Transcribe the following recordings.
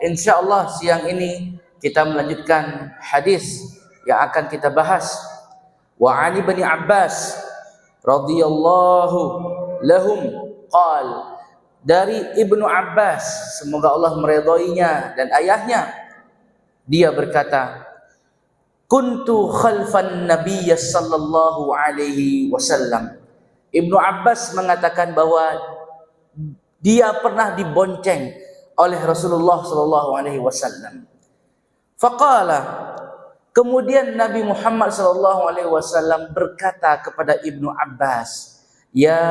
insyaallah siang ini kita melanjutkan hadis yang akan kita bahas. Wa Ali bin Abbas radhiyallahu lahum qal, dari Ibnu Abbas, semoga Allah meridhoinya dan ayahnya, dia berkata, kuntu khalfan Nabiy sallallahu alaihi wasallam. Ibnu Abbas mengatakan bahwa dia pernah dibonceng oleh Rasulullah sallallahu alaihi wasallam. Faqala, kemudian Nabi Muhammad sallallahu alaihi wasallam berkata kepada Ibnu Abbas, ya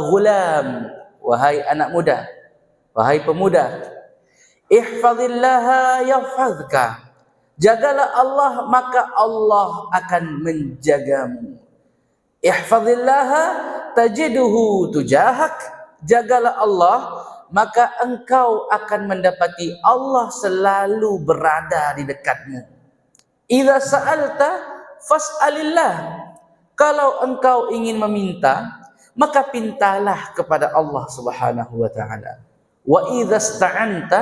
ghulam, wahai anak muda, wahai pemuda, ihfazillaha yahfazka, jagalah Allah maka Allah akan menjagamu. Ihfazillaha tajiduhu tujahak, jagalah Allah maka engkau akan mendapati Allah selalu berada di dekatmu. Idza sa'alta fas'alillah, kalau engkau ingin meminta maka pintalah kepada Allah Subhanahu wa taala. Wa idza sta'anta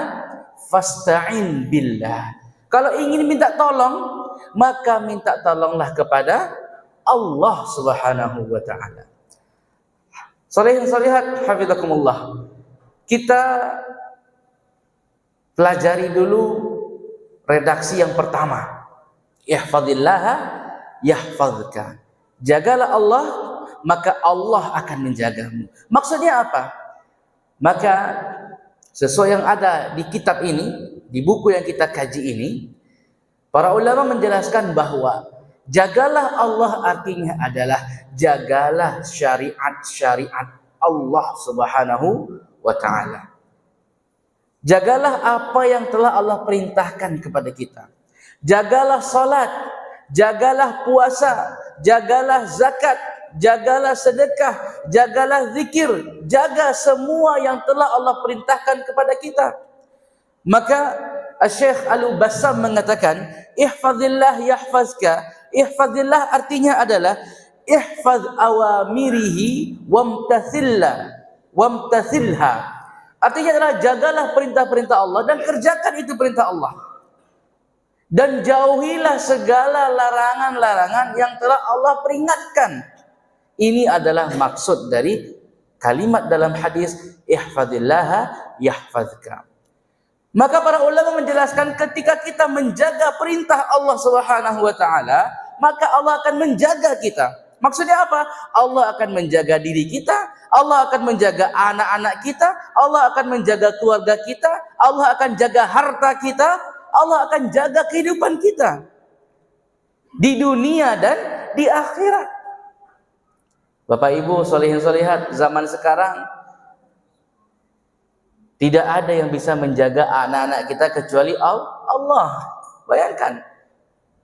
fasta'in billah, kalau ingin minta tolong maka minta tolonglah kepada Allah Subhanahu wa taala. Sholihin sholihat hafizakumullah, kita pelajari dulu redaksi yang pertama. Ihfazillaha yahfazka, jagalah Allah maka Allah akan menjagamu. Maksudnya apa? Maka sesuai yang ada di kitab ini, di buku yang kita kaji ini, para ulama menjelaskan bahwa jagalah Allah artinya adalah jagalah syariat-syariat Allah Subhanahu wa ta'ala. Jagalah apa yang telah Allah perintahkan kepada kita. Jagalah salat, jagalah puasa, jagalah zakat, jagalah sedekah, jagalah zikir, jaga semua yang telah Allah perintahkan kepada kita. Maka Syekh Al-Bassam mengatakan, ihfazillah yahfazka. Ihfazillah artinya adalah ihfaz awamirihi wamtathilha. Artinya adalah jagalah perintah-perintah Allah dan kerjakan itu perintah Allah. Dan jauhilah segala larangan-larangan yang telah Allah peringatkan. Ini adalah maksud dari kalimat dalam hadis ihfazillaha yahfazka. Maka para ulama menjelaskan ketika kita menjaga perintah Allah Subhanahu wa taala, maka Allah akan menjaga kita. Maksudnya apa? Allah akan menjaga diri kita, Allah akan menjaga anak-anak kita, Allah akan menjaga keluarga kita, Allah akan jaga harta kita, Allah akan jaga kehidupan kita di dunia dan di akhirat. Bapak Ibu sholihin sholihat, zaman sekarang tidak ada yang bisa menjaga anak-anak kita kecuali Allah. Bayangkan,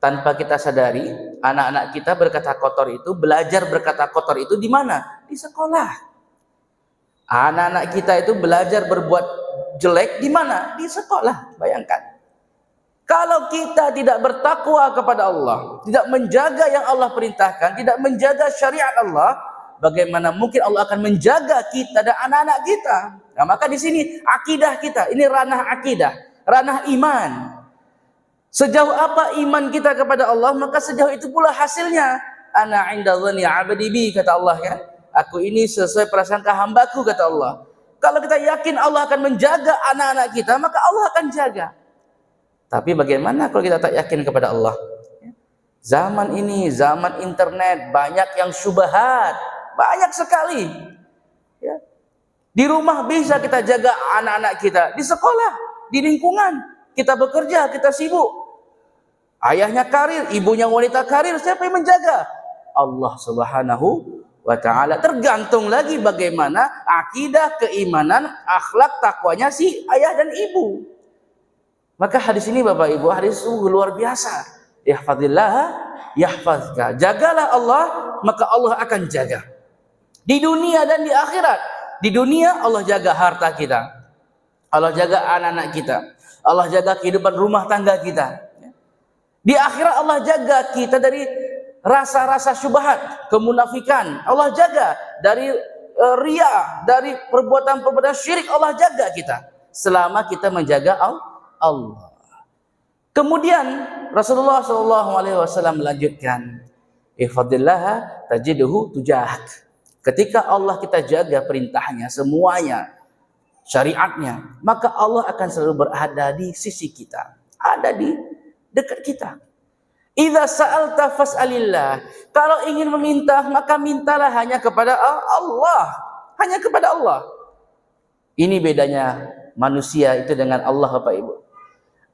tanpa kita sadari, anak-anak kita berkata kotor itu, belajar berkata kotor itu di mana? Di sekolah. Anak-anak kita itu belajar berbuat jelek di mana? Di sekolah. Bayangkan. Kalau kita tidak bertakwa kepada Allah, tidak menjaga yang Allah perintahkan, tidak menjaga syariat Allah, bagaimana mungkin Allah akan menjaga kita dan anak-anak kita? Nah, maka di sini akidah kita, ini ranah akidah, ranah iman. Sejauh apa iman kita kepada Allah, maka sejauh itu pula hasilnya. Ana 'inda dhanni 'abdi bi, kata Allah kan. Aku ini sesuai prasangka hambaku, kata Allah. Kalau kita yakin Allah akan menjaga anak-anak kita, maka Allah akan jaga. Tapi bagaimana kalau kita tak yakin kepada Allah? Zaman ini, zaman internet, banyak yang syubhat, banyak sekali. Ya. Di rumah bisa kita jaga anak-anak kita, di sekolah, di lingkungan, kita bekerja, kita sibuk. Ayahnya karir, ibunya wanita karir, siapa yang menjaga? Allah Subhanahu wa ta'ala. Tergantung lagi bagaimana akidah, keimanan, akhlak, takwanya si ayah dan ibu. Maka hadis ini Bapak Ibu, hadis sungguh luar biasa. Ihfazillaha yahfazka. Jagalah Allah, maka Allah akan jaga. Di dunia dan di akhirat. Di dunia Allah jaga harta kita. Allah jaga anak-anak kita. Allah jaga kehidupan rumah tangga kita. Di akhirat Allah jaga kita dari rasa-rasa syubhat, kemunafikan. Allah jaga dari riya, dari perbuatan-perbuatan syirik. Allah jaga kita selama kita menjaga Allah. Kemudian Rasulullah SAW melanjutkan, ihfadillaha tajiduhu tujahak. Ketika Allah kita jaga perintahnya semuanya, syariatnya, maka Allah akan selalu berada di sisi kita, ada di dekat kita. Idza sa'alta fas'alillah. Kalau ingin meminta, maka mintalah hanya kepada Allah, hanya kepada Allah. Ini bedanya manusia itu dengan Allah, Bapak Ibu.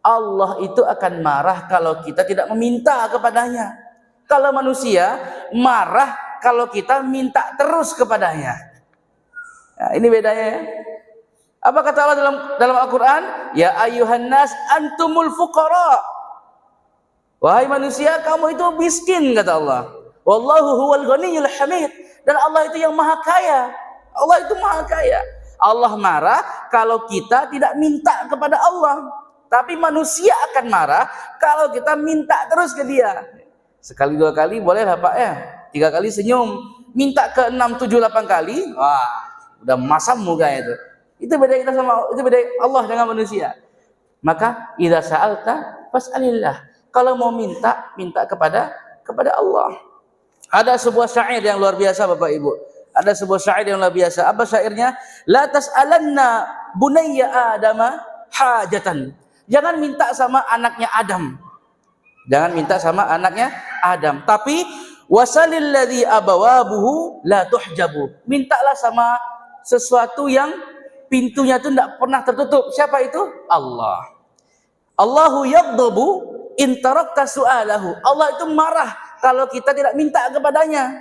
Allah itu akan marah kalau kita tidak meminta kepadanya. Kalau manusia marah kalau kita minta terus kepadanya. Nah, ini bedanya ya. Apa kata Allah dalam Al-Quran? Ya ayyuhan nas antumul fuqara. Wahai manusia, kamu itu miskin, kata Allah. Wallahu huwal ghaniyyul hamid. Dan Allah itu yang maha kaya. Allah itu maha kaya. Allah marah kalau kita tidak minta kepada Allah. Tapi manusia akan marah kalau kita minta terus ke dia. Sekali dua kali boleh lah Pak ya. 3 kali senyum. Minta ke 6, 7, 8 kali. Wah, udah masam muka itu. Itu beda kita sama, itu beda Allah dengan manusia. Maka idza sa'alta fas'alillah. Kalau mau minta, minta kepada Allah. Ada sebuah syair yang luar biasa Bapak Ibu. Ada sebuah syair yang luar biasa. Apa syairnya? La tas'alanna bunayya adama hajatan. Jangan minta sama anaknya Adam. Jangan minta sama anaknya Adam. Tapi wasalil ladzi abawabuhu la tuhjabu. Mintalah sama sesuatu yang pintunya itu tidak pernah tertutup. Siapa itu? Allah. Allahu yaghdabu in tarakta su'alahu. Allah itu marah kalau kita tidak minta kepadanya.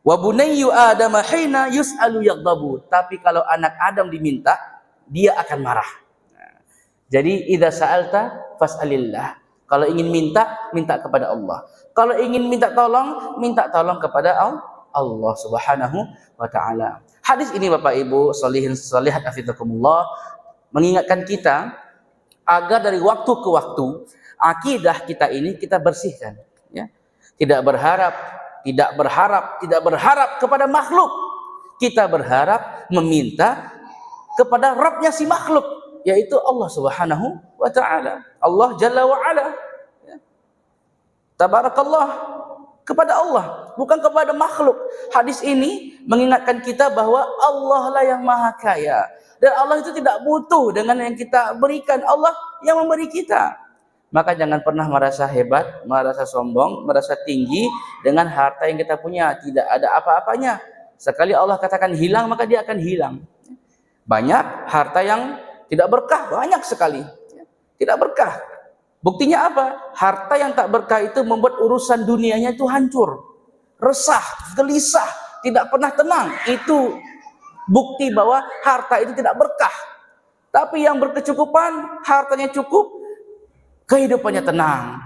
Wa bunayyu adama hina yus'alu yaghdabu. Tapi kalau anak Adam diminta, dia akan marah. Jadi idza sa'alta fas'alillah. Kalau ingin minta, minta kepada Allah. Kalau ingin minta tolong kepada Allah Subhanahu wa taala. Hadis ini Bapak Ibu, sholihin sholihat hafizakumullah, mengingatkan kita agar dari waktu ke waktu akidah kita ini kita bersihkan, ya. Tidak berharap kepada makhluk. Kita berharap meminta kepada Rabbnya si makhluk, yaitu Allah Subhanahu wa taala. Allah Jalla wa ala. Ya. Tabarakallah, kepada Allah, bukan kepada makhluk. Hadis ini mengingatkan kita bahwa Allah lah yang maha kaya. Dan Allah itu tidak butuh dengan yang kita berikan. Allah yang memberi kita. Maka jangan pernah merasa hebat, merasa sombong, merasa tinggi dengan harta yang kita punya. Tidak ada apa-apanya. Sekali Allah katakan hilang, maka dia akan hilang. Banyak harta yang tidak berkah, banyak sekali. Tidak berkah. Buktinya apa? Harta yang tak berkah itu membuat urusan dunianya itu hancur. Resah, gelisah, tidak pernah tenang. Itu bukti bahwa harta itu tidak berkah. Tapi yang berkecukupan, hartanya cukup, kehidupannya tenang,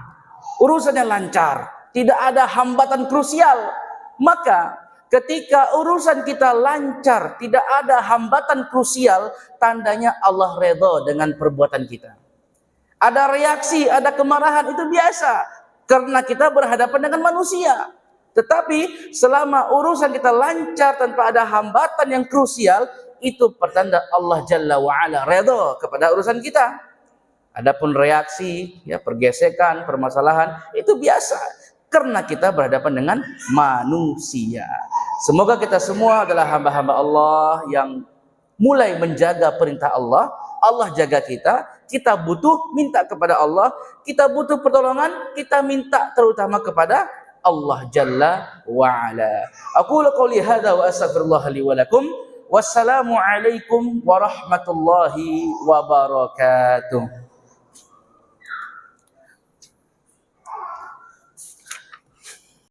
urusannya lancar, tidak ada hambatan krusial. Maka ketika urusan kita lancar, tidak ada hambatan krusial, tandanya Allah redha dengan perbuatan kita. Ada reaksi, ada kemarahan, itu biasa, karena kita berhadapan dengan manusia. Tetapi selama urusan kita lancar tanpa ada hambatan yang krusial, itu pertanda Allah Jalla wa'ala redha kepada urusan kita. Adapun reaksi, ya, pergesekan, permasalahan, itu biasa, karena kita berhadapan dengan manusia. Semoga kita semua adalah hamba-hamba Allah yang mulai menjaga perintah Allah. Allah jaga kita, kita butuh minta kepada Allah, kita butuh pertolongan, kita minta terutama kepada Allah Jalla wa'ala. Aqulu qawli hadha wa astaghfirullah li wa lakum. Wassalamu alaikum warahmatullahi wabarakatuh.